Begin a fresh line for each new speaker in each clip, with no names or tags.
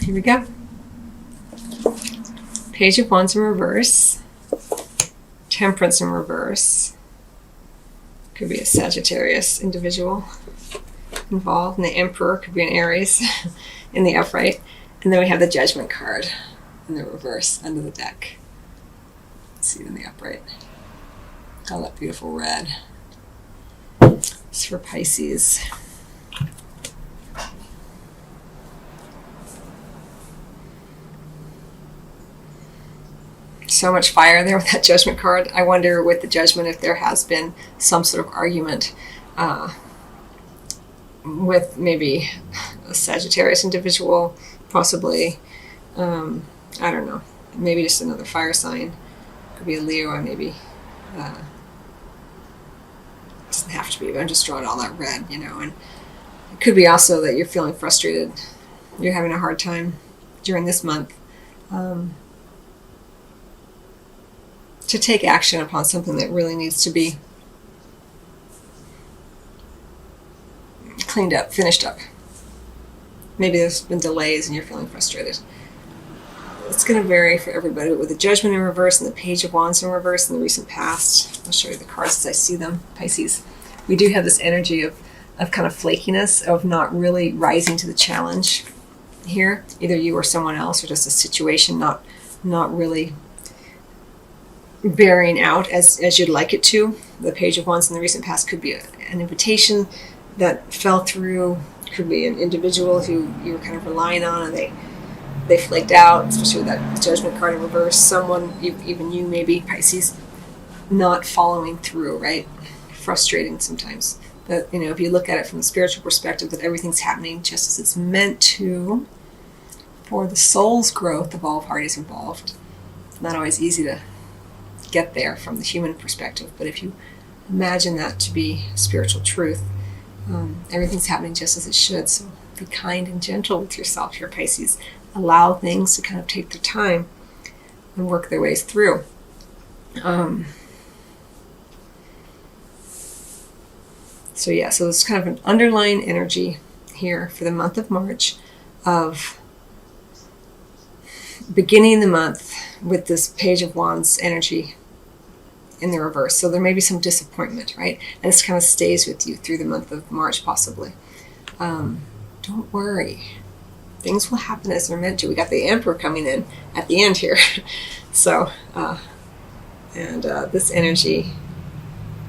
Here we go. Page of Wands in reverse. Temperance in reverse. Could be a Sagittarius individual involved. And the Emperor could be an Aries in the upright. And then we have the Judgment card in the reverse under the deck. Let's see it in the upright. Oh, that beautiful red. It's for Pisces. So much fire there with that Judgment card. I wonder with the Judgment if there has been some sort of argument with maybe a Sagittarius individual, possibly, I don't know, maybe just another fire sign. Could be a Leo, or maybe, doesn't have to be, but I'm just drawing all that red, and it could be also that you're feeling frustrated. You're having a hard time during this month to take action upon something that really needs to be cleaned up, finished up. Maybe there's been delays and you're feeling frustrated. It's going to vary for everybody, but with the Judgment in reverse and the Page of Wands in reverse in the recent past, I'll show you the cards as I see them, Pisces. We do have this energy of kind of flakiness, of not really rising to the challenge here, either you or someone else, or just a situation not really bearing out as you'd like it to. The Page of Wands in the recent past could be an invitation that fell through, could be an individual who you were kind of relying on and they flaked out, especially with that Judgment card in reverse. Someone, even you maybe, Pisces, not following through, right? Frustrating sometimes. But, if you look at it from a spiritual perspective, that everything's happening just as it's meant to for the soul's growth of all parties involved. It's not always easy to get there from the human perspective, but if you imagine that to be spiritual truth, everything's happening just as it should. So be kind and gentle with yourself here, Pisces. Allow things to kind of take their time and work their ways through. So it's kind of an underlying energy here for the month of March of beginning the month with this Page of Wands energy in the reverse. So there may be some disappointment, right? And this kind of stays with you through the month of March, possibly. Don't worry. Things will happen as they're meant to. We got the Emperor coming in at the end here. So, this energy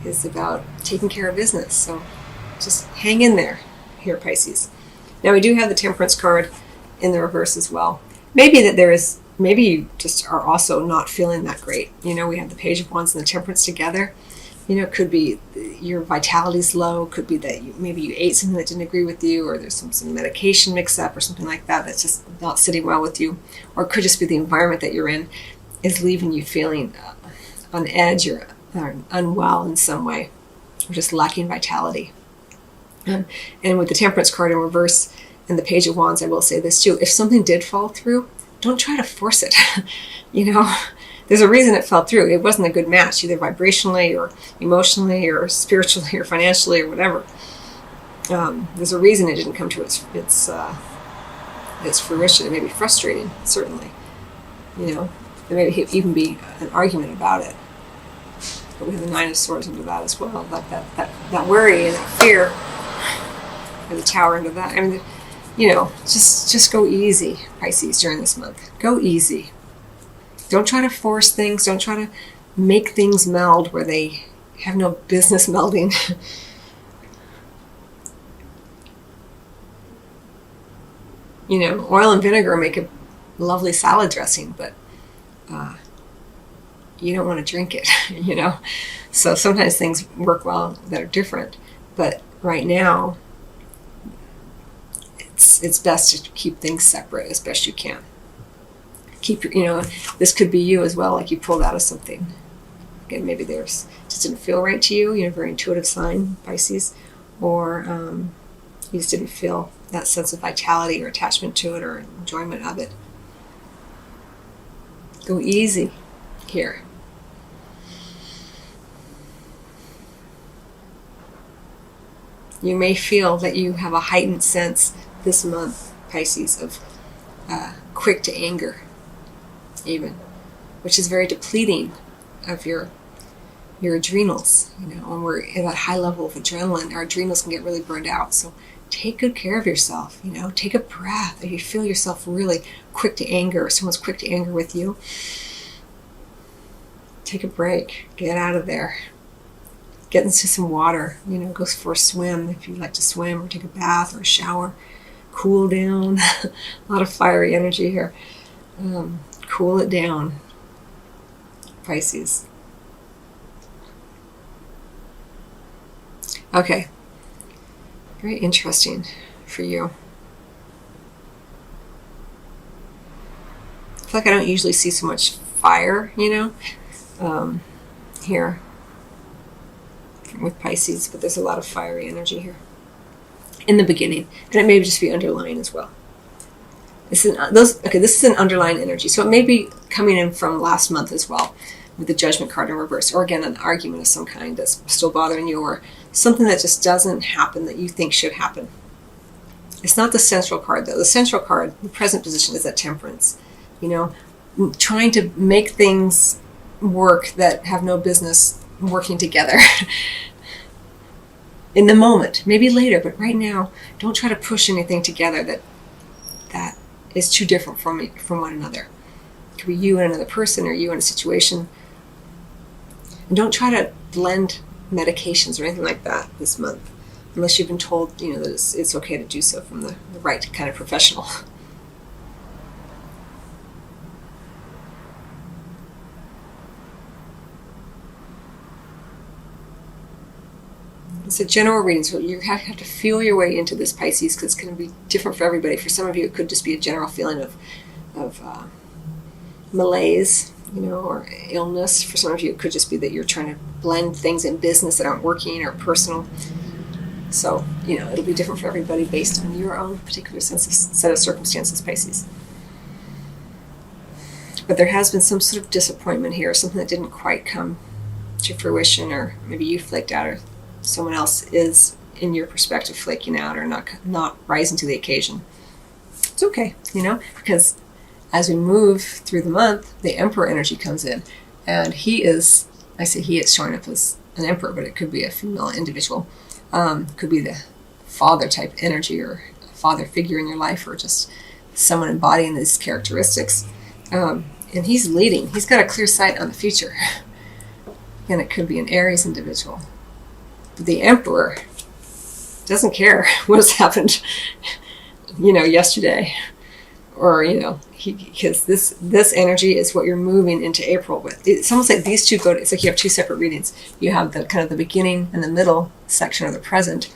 is about taking care of business. So just hang in there here, Pisces. Now we do have the Temperance card in the reverse as well. Maybe you just are also not feeling that great. We have the Page of Wands and the Temperance together. It could be your vitality's low. Could be that maybe you ate something that didn't agree with you, or there's some medication mix up or something like that that's just not sitting well with you. Or it could just be the environment that you're in is leaving you feeling on edge or unwell in some way, or just lacking vitality. And with the Temperance card in reverse and the Page of Wands, I will say this too. If something did fall through, don't try to force it. There's a reason it fell through. It wasn't a good match, either vibrationally or emotionally or spiritually or financially or whatever. There's a reason it didn't come to its fruition. It may be frustrating, certainly. There may even be an argument about it. But we have the Nine of Swords under that as well. Like that worry and that fear. There's a Tower under that. I mean, just go easy, Pisces, during this month. Go easy. Don't try to force things. Don't try to make things meld where they have no business melding. Oil and vinegar make a lovely salad dressing, but you don't want to drink it, So sometimes things work well that are different, but right now, it's best to keep things separate as best you can. This could be you as well, like you pulled out of something. Again, maybe just didn't feel right to you. You're a very intuitive sign, Pisces, or you just didn't feel that sense of vitality or attachment to it or enjoyment of it. Go easy here. You may feel that you have a heightened sense this month, Pisces, of quick to anger, even, which is very depleting of your adrenals. When we're at a high level of adrenaline, our adrenals can get really burned out. So take good care of yourself. Take a breath. If you feel yourself really quick to anger, or someone's quick to anger with you, take a break. Get out of there. Get into some water. Go for a swim if you like to swim, or take a bath or a shower. Cool down. A lot of fiery energy here. Cool it down, Pisces. Okay. Very interesting for you. I feel like I don't usually see so much fire, here with Pisces, but there's a lot of fiery energy here in the beginning, and it may just be underlying as well. This is an underlying energy, so it may be coming in from last month as well, with the Judgment card in reverse, or again an argument of some kind that's still bothering you, or something that just doesn't happen that you think should happen. It's not the Central card though. The Central card, the present position, is at Temperance. Trying to make things work that have no business working together. In the moment, maybe later, but right now, don't try to push anything together that is too different from one another. It could be you and another person, or you and a situation. And don't try to blend medications or anything like that this month, unless you've been told, that it's okay to do so from the right kind of professional. It's a general reading, so you have to feel your way into this, Pisces, because it's going to be different for everybody. For some of you, it could just be a general feeling of malaise, or illness. For some of you, it could just be that you're trying to blend things in business that aren't working, or personal. So, it'll be different for everybody based on your own particular set of circumstances, Pisces. But there has been some sort of disappointment here, something that didn't quite come to fruition, or maybe you flaked out, or someone else is, in your perspective, flaking out, or not rising to the occasion. It's okay, because as we move through the month, the Emperor energy comes in, and it's showing up as an Emperor, but it could be a female individual. Could be the father type energy, or a father figure in your life, or just someone embodying these characteristics. And he's leading. He's got a clear sight on the future. And it could be an Aries individual. But the Emperor doesn't care what has happened, yesterday, or because this energy is what you're moving into April with. It's almost like these two it's like you have two separate readings. You have the kind of the beginning and the middle section, or the present,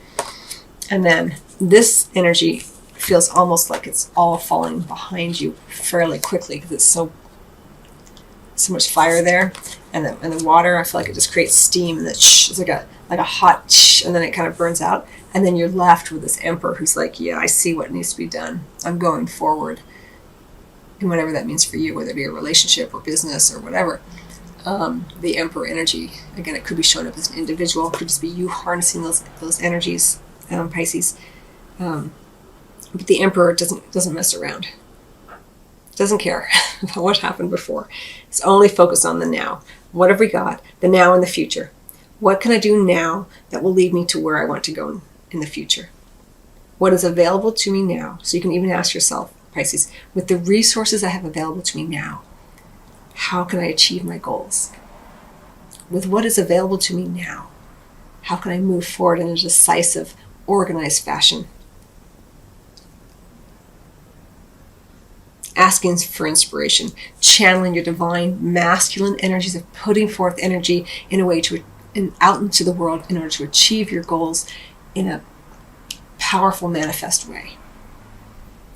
and then this energy feels almost like it's all falling behind you fairly quickly, because it's so much fire there, and the water, I feel like it just creates steam, and it's like a hot, and then it kind of burns out, and then you're left with this Emperor who's like, yeah, I see what needs to be done. I'm going forward, and whatever that means for you, whether it be a relationship or business or whatever. The Emperor energy, again, it could be showing up as an individual. It could just be you harnessing those energies, Pisces. But the Emperor doesn't mess around. Doesn't care about what happened before. It's only focused on the now. What have we got? The now and the future. What can I do now that will lead me to where I want to go in the future? What is available to me now? So you can even ask yourself, Pisces, with the resources I have available to me now, how can I achieve my goals? With what is available to me now, how can I move forward in a decisive, organized fashion? Asking for inspiration, channeling your divine masculine energies of putting forth energy in a way and out into the world in order to achieve your goals in a powerful, manifest way.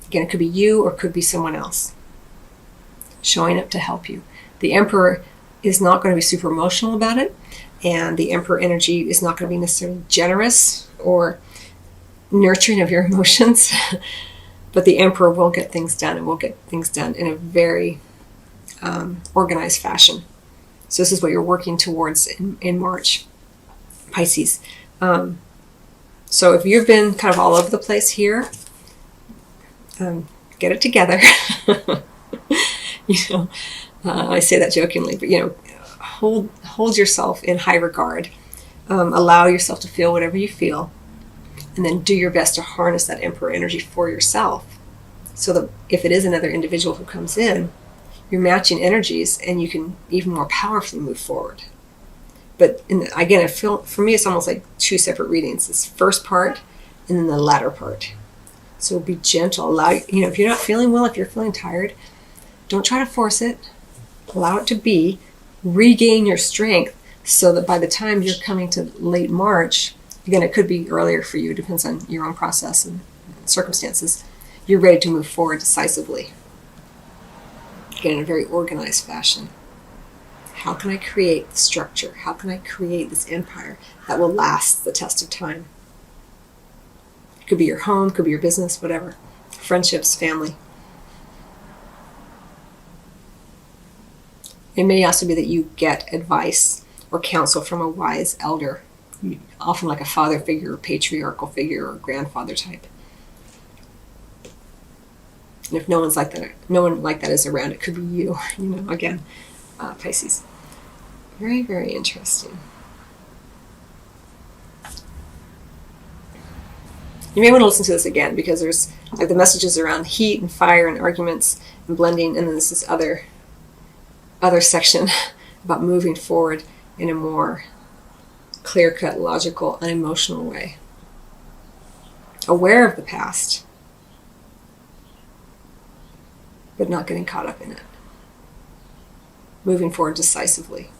Again, it could be you, or it could be someone else showing up to help you. The Emperor is not going to be super emotional about it, and the Emperor energy is not going to be necessarily generous or nurturing of your emotions. But the Emperor will get things done, and will get things done in a very organized fashion. So this is what you're working towards in March, Pisces. So if you've been kind of all over the place here, get it together. you know, I say that jokingly, but hold yourself in high regard. Allow yourself to feel whatever you feel, and then do your best to harness that Emperor energy for yourself. So that if it is another individual who comes in, you're matching energies, and you can even more powerfully move forward. But again, I feel for me it's almost like two separate readings: this first part, and then the latter part. So be gentle. Allow if you're not feeling well, if you're feeling tired, don't try to force it. Allow it to be. Regain your strength so that by the time you're coming to late March, again, it could be earlier for you, it depends on your own process and circumstances, you're ready to move forward decisively. Again, in a very organized fashion. How can I create structure? How can I create this empire that will last the test of time? It could be your home, could be your business, whatever. Friendships, family. It may also be that you get advice or counsel from a wise elder, often like a father figure, or patriarchal figure, or grandfather type. And if no one like that is around, it could be you. Again, Pisces. Very, very interesting. You may want to listen to this again because there's like the messages around heat and fire and arguments and blending, and then there's this other section about moving forward in a more clear-cut, logical, unemotional way. Aware of the past, but not getting caught up in it. Moving forward decisively.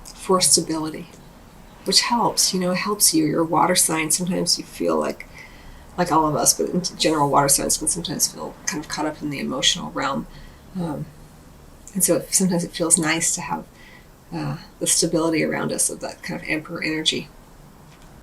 For stability, which helps. It helps you. You're a water sign. Sometimes you feel like all of us, but in general, water signs can sometimes feel kind of caught up in the emotional realm. And so sometimes it feels nice to have the stability around us of that kind of Emperor energy.